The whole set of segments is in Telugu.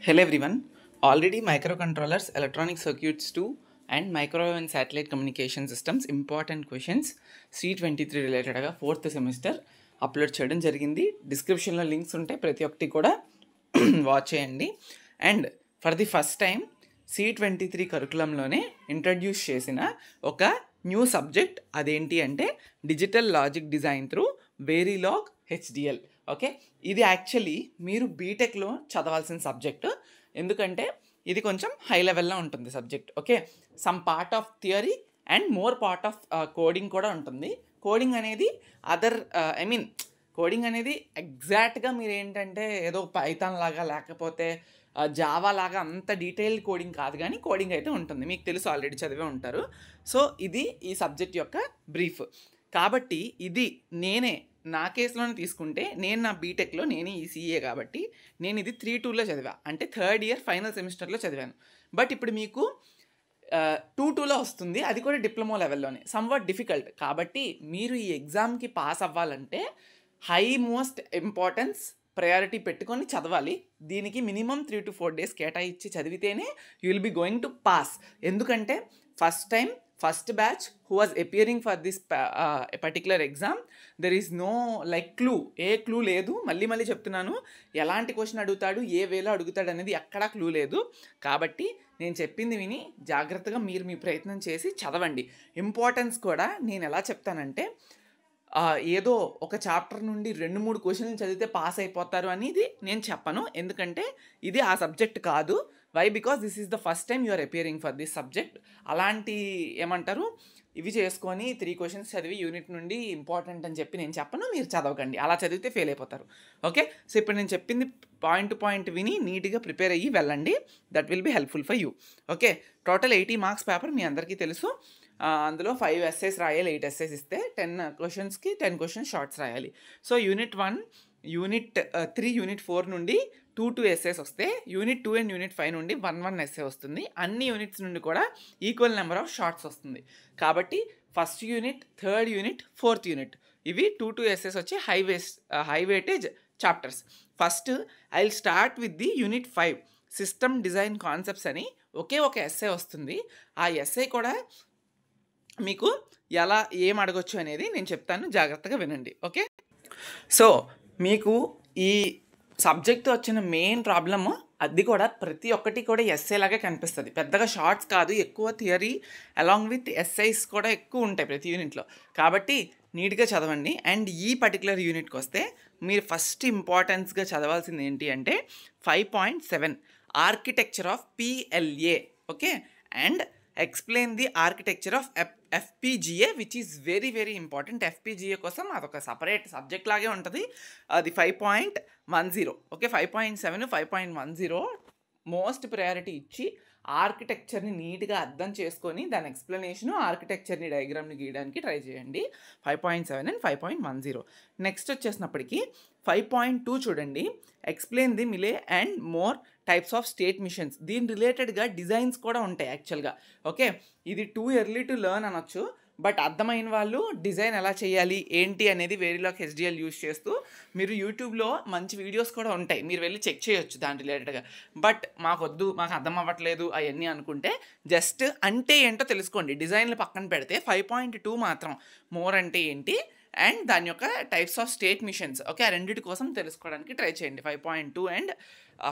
Hello everyone. Already microcontrollers, electronic circuits 2 and microwave and satellite communication systems important questions C23 related గా 4th సెమిస్టర్ అప్లోడ్ చేయడం జరిగింది. డిస్క్రిప్షన్లో లింక్స్ ఉంటాయి, ప్రతి ఒక్కటి కూడా వాచ్ చేయండి. And for the first time C23 కరికులంలోనే ఇంట్రడ్యూస్ చేసిన ఒక న్యూ సబ్జెక్ట్ అదేంటి అంటే digital logic design through Verilog HDL. Okay, ఇది యాక్చువల్లీ మీరు బీటెక్లో చదవాల్సిన సబ్జెక్ట్, ఎందుకంటే ఇది కొంచెం హై లెవెల్లో ఉంటుంది subject. Okay, some part of theory and more part of coding కూడా ఉంటుంది. కోడింగ్ అనేది కోడింగ్ అనేది ఎగ్జాక్ట్గా మీరు ఏంటంటే ఏదో పైథాన్ లాగా లేకపోతే జావా లాగా అంత డీటెయిల్ కోడింగ్ కాదు, కానీ కోడింగ్ అయితే ఉంటుంది, మీకు తెలుసు, ఆల్రెడీ చదివే ఉంటారు. సో ఇది ఈ సబ్జెక్ట్ యొక్క బ్రీఫ్. కాబట్టి ఇది నా కేసులోనే తీసుకుంటే నేను నా బీటెక్లో నేనే ఈసీఏ కాబట్టి నేను ఇది 3-2లో చదివా, అంటే థర్డ్ ఇయర్ ఫైనల్ సెమిస్టర్లో చదివాను. బట్ ఇప్పుడు మీకు 2-2లో వస్తుంది, అది కూడా డిప్లొమా లెవెల్లోనే, సమ్వాట్ డిఫికల్ట్. కాబట్టి మీరు ఈ ఎగ్జామ్కి పాస్ అవ్వాలంటే హై మోస్ట్ ఇంపార్టెన్స్ ప్రయారిటీ పెట్టుకొని చదవాలి. దీనికి మినిమం 3 to 4 days కేటాయించి చదివితేనే you will be going to pass. ఎందుకంటే first batch who was appearing for this particular exam, there is no clue, A clue లేదు. మళ్ళీ చెప్తున్నాను, ఎలాంటి క్వశ్చన్ అడుగుతాడు, ఏ వేలో అడుగుతాడు అనేది ఎక్కడా క్లూ లేదు. కాబట్టి నేను చెప్పింది విని జాగ్రత్తగా మీరు మీ ప్రయత్నం చేసి చదవండి. ఇంపార్టెన్స్ కూడా నేను ఎలా చెప్తానంటే, ఏదో ఒక చాప్టర్ నుండి 2-3 క్వశ్చన్లు చదివితే పాస్ అయిపోతారు అనేది నేను చెప్పను, ఎందుకంటే ఇది ఆ సబ్జెక్ట్ కాదు. Why? Because this is the first time you are appearing for this subject. అలాంటి ఇవి చేసుకొని 3 క్వశ్చన్స్ చదివి యూనిట్ నుండి ఇంపార్టెంట్ అని చెప్పి నేను చెప్పను, మీరు చదవకండి, అలా చదివితే ఫెయిల్ అయిపోతారు. ఓకే, సో ఇప్పుడు నేను చెప్పింది పాయింట్ టు పాయింట్ విని నీట్గా ప్రిపేర్ అయ్యి వెళ్ళండి, that will be helpful for you. Okay, total 80 marks paper మీ అందరికీ తెలుసు. అందులో 5 essays రాయాలి, 8 essays ఇస్తే 10 క్వశ్చన్స్కి 10 క్వశ్చన్స్ షార్ట్స్ రాయాలి. సో యూనిట్ 1, యూనిట్ 3, యూనిట్ 4 నుండి 2 essays వస్తే, యూనిట్ 2 అండ్ యూనిట్ 5 నుండి 1 essay వస్తుంది. అన్ని యూనిట్స్ నుండి కూడా ఈక్వల్ నెంబర్ ఆఫ్ షార్ట్స్ వస్తుంది. కాబట్టి first unit, third unit, fourth unit ఇవి 2 essays వచ్చి high weightage chapters. First I will start with the unit 5 system design concepts అని ఒకే ఒక ఎస్సే వస్తుంది. ఆ ఎస్సే కూడా మీకు ఎలా ఏం అడగొచ్చు అనేది నేను చెప్తాను, జాగ్రత్తగా వినండి. ఓకే, సో మీకు ఈ సబ్జెక్ట్ వచ్చిన మెయిన్ ప్రాబ్లము అది కూడా ప్రతి ఒక్కటి కూడా ఎస్ఏ లాగే కనిపిస్తుంది, పెద్దగా షార్ట్స్ కాదు, ఎక్కువ థియరీ అలాంగ్ విత్ ఎస్ఐస్ కూడా ఎక్కువ ఉంటాయి ప్రతి యూనిట్లో. కాబట్టి నీట్గా చదవండి. అండ్ ఈ పర్టికులర్ యూనిట్కి వస్తే మీరు ఫస్ట్ ఇంపార్టెన్స్గా చదవాల్సింది ఏంటి అంటే 5.7 architecture of PLA. Okay, and explain the architecture of FPGA which is very very important. FPGA కోసం అదొక సపరేట్ సబ్జెక్ట్ లాగే ఉంటుంది. అది 5.10. ఓకే, 5.7, 5.10 మోస్ట్ ప్రయారిటీ ఇచ్చి ఆర్కిటెక్చర్ని నీట్గా అర్థం చేసుకొని దాని ఎక్స్ప్లెనేషను, ఆర్కిటెక్చర్ని డయాగ్రామ్ని గీయడానికి ట్రై చేయండి. 5.7 అండ్ 5.10. నెక్స్ట్ వచ్చేసినప్పటికీ 5.2 చూడండి, explain the Milei and more types of state machines. దీని రిలేటెడ్గా డిజైన్స్ కూడా ఉంటాయి యాక్చువల్గా. ఓకే, ఇది టూ ఎర్లీ టు లెర్న్ అనొచ్చు, బట్ అర్థమైన వాళ్ళు డిజైన్ ఎలా చేయాలి ఏంటి అనేది వెరీలాగ్ HDL యూజ్ చేస్తూ మీరు యూట్యూబ్లో మంచి వీడియోస్ కూడా ఉంటాయి, మీరు వెళ్ళి చెక్ చేయొచ్చు దాని రిలేటెడ్గా. బట్ మాకు అర్థం అవ్వట్లేదు అవన్నీ అనుకుంటే జస్ట్ అంటే ఏంటో తెలుసుకోండి. డిజైన్లు పక్కన పెడితే 5.2 మాత్రం మోర్ అంటే ఏంటి అండ్ దాని యొక్క types of state machines. Okay, ఆ రెండింటి కోసం తెలుసుకోవడానికి ట్రై చేయండి. 5.2 అండ్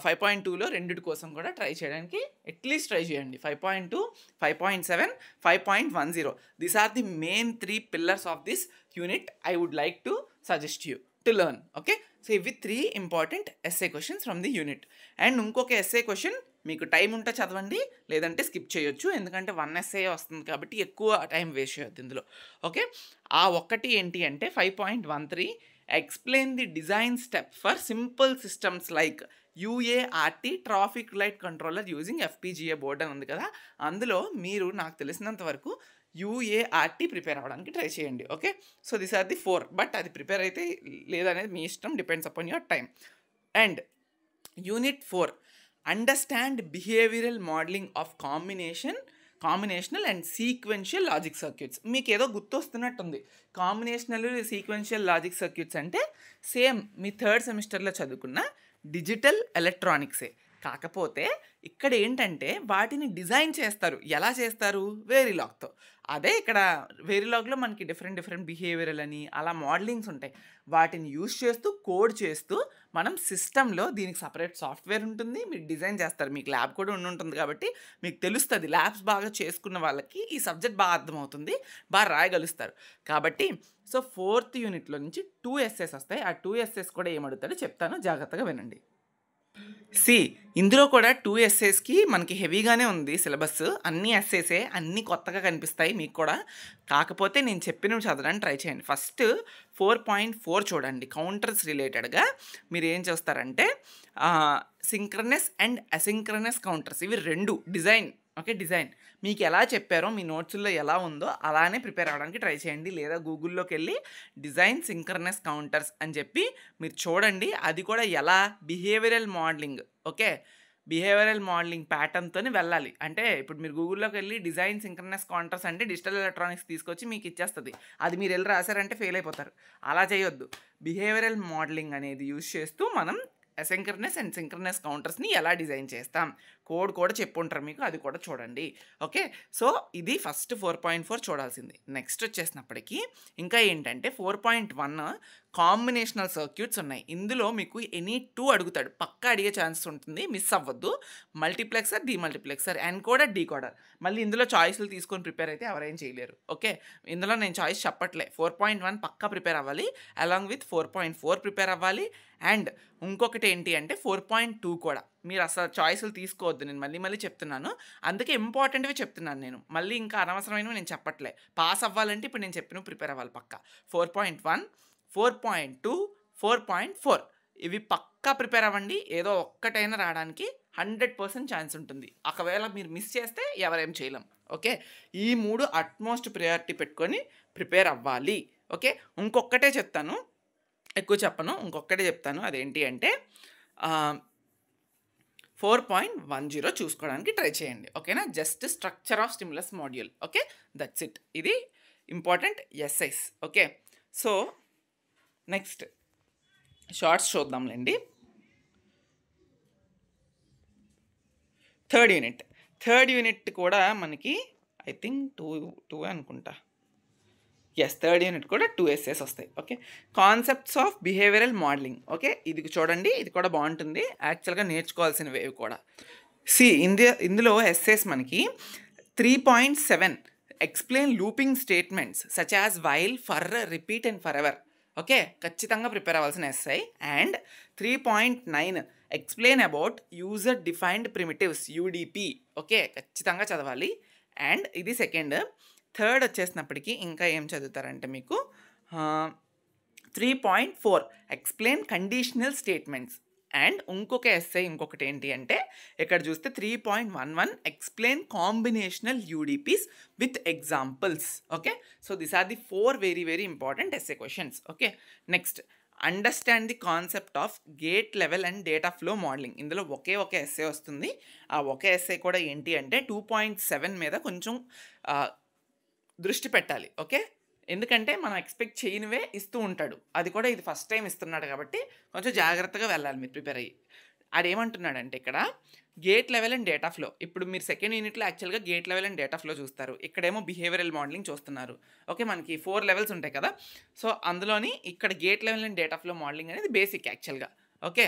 5.2లో రెండింటి కోసం కూడా ట్రై చేయడానికి అట్లీస్ట్ ట్రై చేయండి. 5.2, 5.7, 5.10 these are the main 3 pillars of this unit I would like to suggest you to learn. Okay, so ఇవి 3 important SA questions from the unit. And ఇంకొక ఎస్ఏ క్వశ్చన్ మీకు టైం ఉంటే చదవండి, లేదంటే స్కిప్ చేయొచ్చు, ఎందుకంటే 1 essay వస్తుంది కాబట్టి ఎక్కువ టైం వేస్ట్ చేయొద్దు ఇందులో. ఓకే, ఆ ఒక్కటి ఏంటి అంటే 5.13 explain the design step for simple systems like UART traffic light controller using FPGA board అని ఉంది కదా, అందులో మీరు నాకు తెలిసినంత వరకు UART ప్రిపేర్ అవ్వడానికి ట్రై చేయండి. Okay, so this are the 4, but అది ప్రిపేర్ అయితే లేదనేది మీ ఇష్టం, depends upon your time. And unit 4 understand behavioural modelling of combinational and sequential logic circuits. మీకు ఏదో గుర్తొస్తున్నట్టుంది, కాంబినేషనల్ సీక్వెన్షియల్ లాజిక్ సర్క్యూట్స్ అంటే సేమ్ మీ థర్డ్ సెమిస్టర్లో చదువుకున్న డిజిటల్ ఎలక్ట్రానిక్సే. కాకపోతే ఇక్కడ ఏంటంటే వాటిని డిజైన్ చేస్తారు. ఎలా చేస్తారు? వేరిలాగ్‌తో. అదే ఇక్కడ వేరిలాగ్‌లో మనకి డిఫరెంట్ బిహేవియరల్ అని అలా మోడలింగ్స్ ఉంటాయి. వాటిని యూజ్ చేస్తూ, కోడ్ చేస్తూ మనం సిస్టమ్‌లో దీనికి సెపరేట్ సాఫ్ట్‌వేర్ ఉంటుంది. మీరు డిజైన్ చేస్తారు. మీకు ల్యాబ్ కూడా ఉండుంటుంది కాబట్టి మీకు తెలుస్తది. ల్యాబ్స్ బాగా చేసుకున్న వాళ్ళకి ఈ సబ్జెక్ట్ బాగా అర్థమవుతుంది. బాగా రాయగలుస్తారు. కాబట్టి సో, 4థ్ యూనిట్‌లో నుంచి 2 ఎస్సేస్ వస్తాయి. ఆ 2 ఎస్సేస్ కూడా ఏమడుగుతాడో చెప్తాను. జాగ్రత్తగా వినండి. ఇందులో కూడా 2 ఎస్సేస్‌కి మనకి హెవీగానే ఉంది సిలబస్. అన్నీ ఎస్సేసే. అన్నీ కొత్తగా కనిపిస్తాయి మీకు కూడా. కాకపోతే నేను చెప్పినవి చదవడానికి ట్రై చేయండి. ఫస్ట్ 4.4 చూడండి. కౌంటర్స్ రిలేటెడ్‌గా మీరేం చేస్తారంటే సింక్రనస్ అండ్ అసింక్రనస్ కౌంటర్స్ ఇవి 2 డిజైన్. ఓకే. డిజైన్. మీకు ఎలా చెప్పారో మీ నోట్స్‌లో ఎలా ఉందో అలానే ప్రిపేర్ అవ్వడానికి ట్రై చేయండి. లేదా గూగుల్‌లోకెళ్ళి డిజైన్ సింక్రనస్ కౌంటర్స్ అని చెప్పి మీరు చూడండి. అది కూడా ఎలా behavioural modelling. Okay. Behavioural modelling ప్యాటర్న్‌తోని వెళ్ళాలి. అంటే ఇప్పుడు మీరు గూగుల్‌లోకెళ్ళి డిజైన్ సింక్రనస్ కౌంటర్స్ అంటే డిజిటల్ ఎలక్ట్రానిక్స్ తీసుకొచ్చి మీకు ఇచ్చేస్తది. అది మీరెళ్లి రాసారంటే ఫెయిల్ అయిపోతారు. అలా చేయొద్దు. బిహేవియరల్ మోడలింగ్ అనేది యూజ్ చేస్తూ మనం అసింక్రనస్ అండ్ సింక్రనస్ కౌంటర్స్‌ని ఎలా డిజైన్ చేస్తాం. కోడ్ కూడా చెప్పుంటారు మీకు. అది కూడా చూడండి. ఓకే. సో, ఇది ఫస్ట్ 4.4 చూడాల్సింది. నెక్స్ట్ వచ్చేసినప్పటికి ఇంకా ఏంటంటే 4.1 కాంబినేషనల్ సర్క్యూట్స్ ఉన్నాయి. ఇందులో మీకు ఎనీ 2 అడుగుతాడు. పక్కా అడిగే ఛాన్సెస్ ఉంటుంది. మిస్ అవ్వద్దు. Multiplexer, demultiplexer, encoder, decoder. మళ్ళీ ఇందులో చాయిస్‌లు తీసుకొని ప్రిపేర్ అయితే ఎవరేం చేయలేరు. ఓకే. ఇందులో నేను చాయిస్ చెప్పట్లే. 4.1 పక్కా ప్రిపేర్ అవ్వాలి. అలాంగ్ విత్ 4.4 ప్రిపేర్ అవ్వాలి. అండ్ ఇంకొకటి ఏంటి అంటే 4.2 కూడా. మీరు అసలు చాయిస్‌లు తీసుకోవద్దు. నేను మళ్ళీ చెప్తున్నాను. అందుకే ఇంపార్టెంట్‌వి చెప్తున్నాను నేను. మళ్ళీ ఇంకా అనవసరమైనవి నేను చెప్పట్లే. పాస్ అవ్వాలంటే ఇప్పుడు నేను చెప్పినవి ప్రిపేర్ అవ్వాలి పక్కా. 4.1, 4.2, 4.4 ఇవి పక్కా ప్రిపేర్ అవ్వండి. ఏదో ఒక్కటైనా రావడానికి 100% ఛాన్స్ ఉంటుంది. ఒకవేళ మీరు మిస్ చేస్తే ఎవరేం చేయలేం. ఓకే. ఈ 3 అట్‌మోస్ట్ ప్రయారిటీ పెట్టుకొని ప్రిపేర్ అవ్వాలి. ఓకే. ఇంకొక్కటే చెప్తాను. ఎక్కువ చెప్పను. ఇంకొక్కటే చెప్తాను. అదేంటి అంటే 4.10 చూసుకోవడానికి ట్రై చేయండి. ఓకేనా. Just structure of stimulus module. Okay. That's it. ఇది important SIs. Okay. So, next shorts చూద్దాంలేండి. థర్డ్ యూనిట్ కూడా మనకి ఐ థింక్ 2 అనుకుంటా. థర్డ్ యూనిట్ కూడా 2 ఎస్సేస్ వస్తాయి. Okay. Concepts of behavioural modelling. Okay. ఇది చూడండి. ఇది కూడా బాగుంటుంది. యాక్చువల్గా నేర్చుకోవాల్సినవి కూడా. ఇందులో ఎస్సేస్ మనకి 3.7 explain looping statements such as while, for, repeat and for ever. Okay. ఖచ్చితంగా ప్రిపేర్ అవ్వాల్సిన SI. And 3.9 explain about user defined primitives UDP. Okay. ఖచ్చితంగా చదవాలి. అండ్ ఇది సెకండ్. థర్డ్ వచ్చేసినప్పటికీ ఇంకా ఏం చదువుతారంటే మీకు 3.4 ఎక్స్ప్లెయిన్ కండిషనల్ స్టేట్మెంట్స్. అండ్ ఇంకొక ఎస్ఐ ఇంకొకటి ఏంటి అంటే ఇక్కడ చూస్తే 3.11 explain combinational UDPs with examples. Okay. So this are the 4 very important SI questions. Okay. Next understand the concept of gate level and data flow modelling. ఇందులో ఒకే ఒక ఎస్ఐ వస్తుంది. ఆ ఒకే ఎస్ఐ కూడా ఏంటి అంటే 2.7 మీద కొంచెం దృష్టి పెట్టాలి. ఓకే. ఎందుకంటే మనం ఎక్స్పెక్ట్ చేయనివే ఇస్తూ ఉంటాడు. అది కూడా ఇది ఫస్ట్ టైం ఇస్తున్నాడు కాబట్టి కొంచెం జాగ్రత్తగా వెళ్ళాలి మీరు ప్రిపేర్ అయ్యి. ఆడేమంటున్నాడంటే ఇక్కడ gate level and data flow. ఇప్పుడు మీరు సెకండ్ యూనిట్లో యాక్చువల్గా gate level and data flow చూస్తారు. ఇక్కడేమో బిహేవియరల్ మోడలింగ్ చూస్తున్నారు. ఓకే. మనకి 4 లెవెల్స్ ఉంటాయి కదా. సో అందులోని ఇక్కడ gate level and data flow modelling అనేది బేసిక్ యాక్చువల్గా. ఓకే.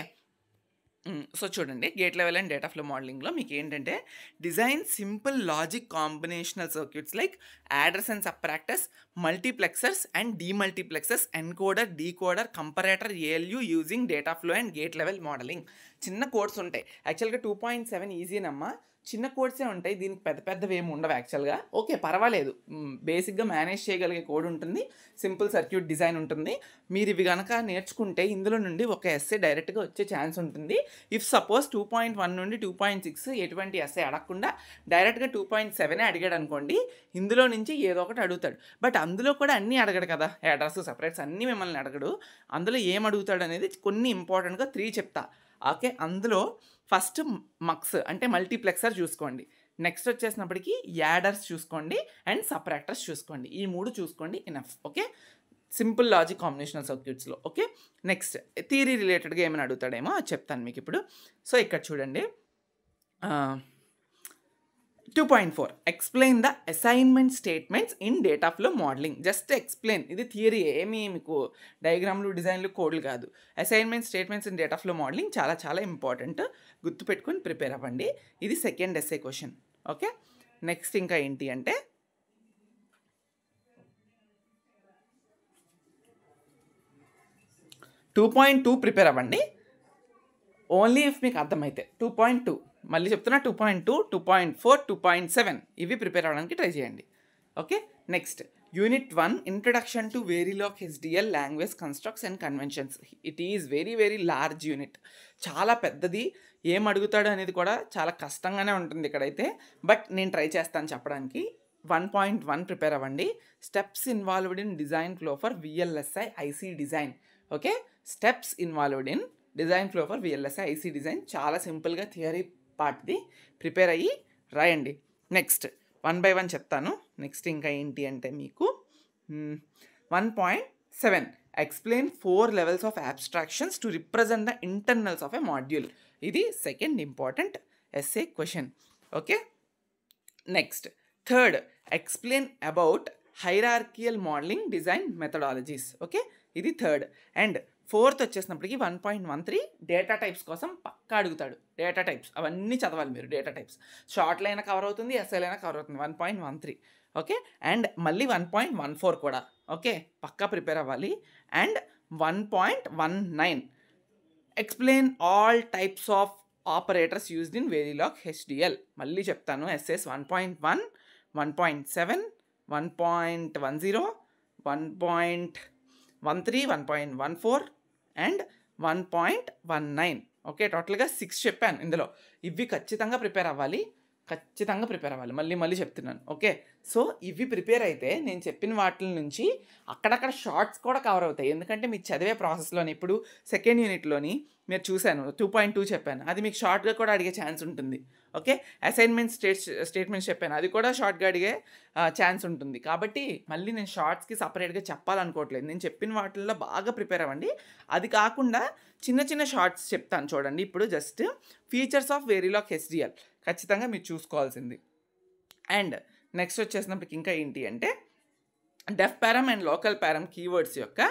సో చూడండి, gate level and data flow మోడలింగ్లో మీకు ఏంటంటే design simple logic combinational circuits like adders and subtractors, multiplexers and demultiplexers, encoder, decoder, comparator, ALU using data flow and gate level modelling. చిన్న కోడ్స్ ఉంటాయి యాక్చువల్గా. 2.7 ఈజీనమ్మా. చిన్న కోడ్సే ఉంటాయి. దీనికి పెద్దవి ఏమి ఉండవు యాక్చువల్గా. ఓకే. పర్వాలేదు. బేసిక్గా మేనేజ్ చేయగలిగే కోడ్ ఉంటుంది. సింపుల్ సర్క్యూట్ డిజైన్ ఉంటుంది. మీరు ఇవి కనుక నేర్చుకుంటే ఇందులో నుండి ఒక ఎస్ఏ డైరెక్ట్గా వచ్చే ఛాన్స్ ఉంటుంది. ఇఫ్ సపోజ్ 2.1 నుండి 2.6 ఎటువంటి ఎస్ఏ అడగకుండా డైరెక్ట్గా 2.7 అడిగాడు అనుకోండి, ఇందులో నుంచి ఏదో ఒకటి అడుగుతాడు. బట్ అందులో కూడా అన్నీ అడగడు కదా. అడ్రస్, సపరేట్స్ అన్నీ మిమ్మల్ని అడగడు. అందులో ఏం అడుగుతాడు అనేది కొన్ని ఇంపార్టెంట్గా 3 చెప్తా. ఓకే. అందులో ఫస్ట్ మక్స్ అంటే మల్టీప్లెక్సర్ చూసుకోండి. నెక్స్ట్ వచ్చేసినప్పటికీ యాడర్స్ చూసుకోండి అండ్ సబ్ట్రాక్టర్స్ చూసుకోండి. ఈ 3 చూసుకోండి enough. Okay. Simple logic combinational సర్క్యూట్స్లో. ఓకే. నెక్స్ట్ థియరీ రిలేటెడ్గా ఏమైనా అడుగుతాడేమో అది చెప్తాను మీకు ఇప్పుడు. సో ఇక్కడ చూడండి, 2.4 explain the assignment statements in data flow modelling. Just explain, ఇది థియరీ, ఏమీ మీకు డయాగ్రామ్లు డిజైన్లు కోడ్లు కాదు. Assignment statements in data flow modelling చాలా చాలా ఇంపార్టెంట్, గుర్తుపెట్టుకొని ప్రిపేర్ అవ్వండి. ఇది second SA question. Okay, next ఇంకా ఏంటి అంటే 2.2 ప్రిపేర్ అవ్వండి. ఓన్లీ ఇఫ్ మీకు అర్థమైతే 2.2 మళ్ళీ చెప్తున్నా, 2.2, 2.4, 2.7 ఇవి ప్రిపేర్ అవ్వడానికి ట్రై చేయండి. Okay, next unit 1 introduction to Verilog HDL language constructs and conventions. It is very very large unit, చాలా పెద్దది. ఏం అడుగుతాడు అనేది కూడా చాలా కష్టంగానే ఉంటుంది ఇక్కడైతే, బట్ నేను ట్రై చేస్తాను చెప్పడానికి. 1.1 ప్రిపేర్ అవ్వండి. Steps involved in design flow for VLSI IC design. Okay, steps involved in design flow for VLSI IC design, చాలా సింపుల్గా థియరీ పార్ట్ది, ప్రిపేర్ అయ్యి రాయండి. నెక్స్ట్ 1 by 1 చెప్తాను. నెక్స్ట్ ఇంకా ఏంటి అంటే మీకు 1.7 explain 4 levels of abstractions to represent the internals of a module. ఇది second important SA question. Okay, next third explain about hierarchical modelling design methodologies. Okay, ఇది థర్డ్. అండ్ ఫోర్త్ వచ్చేసినప్పటికీ 1.13 డేటా టైప్స్ కోసం పక్కా అడుగుతాడు. డేటా టైప్స్ అవన్నీ చదవాలి మీరు. డేటా టైప్స్ షార్ట్లో అయినా కవర్ అవుతుంది, ఎస్ఐలో అయినా కవర్ అవుతుంది. 1.13. ఓకే, అండ్ మళ్ళీ 1.14 కూడా. ఓకే, పక్కా ప్రిపేర్ అవ్వాలి. And 1.19 explain all types of operators used in Verilog HDL. మళ్ళీ చెప్తాను, ఎస్ఎస్ 1.1, 1.7, 1.10, 1.13, 1.14 అండ్ 1.19. ఓకే, టోటల్గా 6 చెప్పాను ఇందులో. ఇవి ఖచ్చితంగా ప్రిపేర్ అవ్వాలి, మళ్ళీ చెప్తున్నాను. ఓకే, సో ఇవి ప్రిపేర్ అయితే నేను చెప్పిన వాటి నుంచి అక్కడక్కడ షార్ట్స్ కూడా కవర్ అవుతాయి. ఎందుకంటే మీరు చదివే ప్రాసెస్లోని ఇప్పుడు సెకండ్ యూనిట్లోని మీరు చూశాను 2.2 చెప్పాను, అది మీకు షార్ట్గా కూడా అడిగే ఛాన్స్ ఉంటుంది. ఓకే, అసైన్మెంట్ స్టేట్మెంట్స్ చెప్పాను, అది కూడా షార్ట్గా అడిగే ఛాన్స్ ఉంటుంది. కాబట్టి మళ్ళీ నేను షార్ట్స్కి సపరేట్గా చెప్పాలనుకోవట్లేదు. నేను చెప్పిన వాటిల్లో బాగా ప్రిపేర్ అవ్వండి. అది కాకుండా చిన్న చిన్న షార్ట్స్ చెప్తాను చూడండి. ఇప్పుడు జస్ట్ ఫీచర్స్ ఆఫ్ వెరీలాగ్ హెచ్డిఎల్ ఖచ్చితంగా మీరు చూసుకోవాల్సింది. అండ్ నెక్స్ట్ వచ్చేసినప్పటికి ఇంకా ఏంటి అంటే డెఫ్ పారమ్ అండ్ లోకల్ పారమ్ కీవర్డ్స్ యొక్క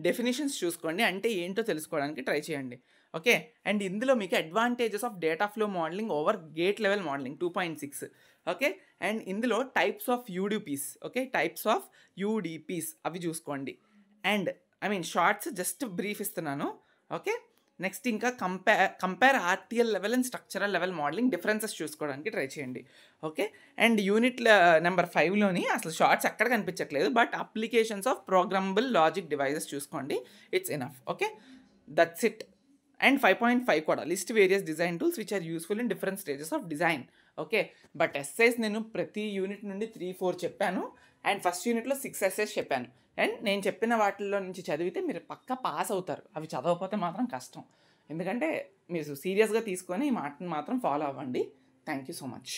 డెఫినేషన్స్ చూసుకోండి, అంటే ఏంటో తెలుసుకోవడానికి ట్రై చేయండి. ఓకే, అండ్ ఇందులో మీకు advantages of data flow modelling over gate level modelling 2.6. Okay, and ఇందులో types of UDPs. Okay, types of UDPs అవి చూసుకోండి. అండ్ షార్ట్స్ జస్ట్ బ్రీఫ్ ఇస్తున్నాను. ఓకే, నెక్స్ట్ ఇంకా compare RTL level and structural level modelling differences చూసుకోవడానికి ట్రై చేయండి. ఓకే, అండ్ యూనిట్ నెంబర్ 5లోని అసలు షార్ట్స్ ఎక్కడ కనిపించట్లేదు, but applications of programmable logic devices చూసుకోండి, it's enough. Okay, that's it. And 5.5 కూడా list various design tools which are useful in different stages of design. Okay, but ఎస్ఐస్ నేను ప్రతి యూనిట్ నుండి 3-4 చెప్పాను, అండ్ ఫస్ట్ యూనిట్లో 6 ఎస్ఐస్ చెప్పాను. అండ్ నేను చెప్పిన వాటిల్లో నుంచి చదివితే మీరు పక్కా పాస్ అవుతారు. అవి చదవకపోతే మాత్రం కష్టం, ఎందుకంటే మీరు సీరియస్గా తీసుకొని ఈ మాటను మాత్రం ఫాలో అవ్వండి. Thank you so much.